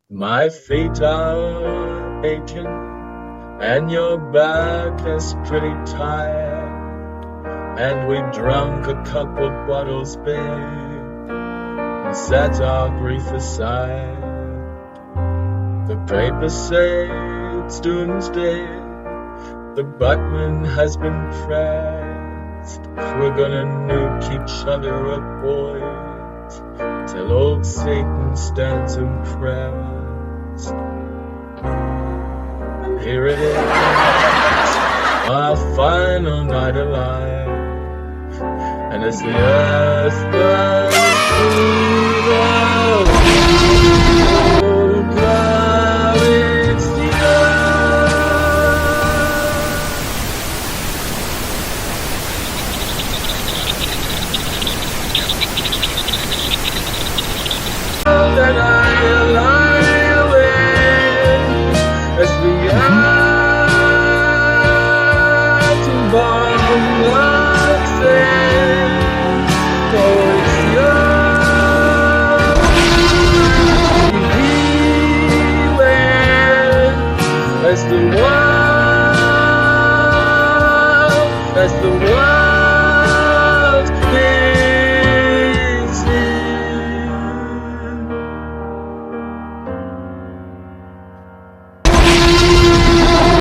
My feet are aching and your back is pretty tired, and we drunk a couple bottles, babe, and set our grief aside. The papers say it's doomsday, the button has been pressed. We're gonna nuke each other up, boys, till old Satan stands impressed. And here it is, our final night alive, and as the earth burns through the cloud, it's the earth that I lie with, as the atom bomb locks in. Oh, it's yours, beware, as the world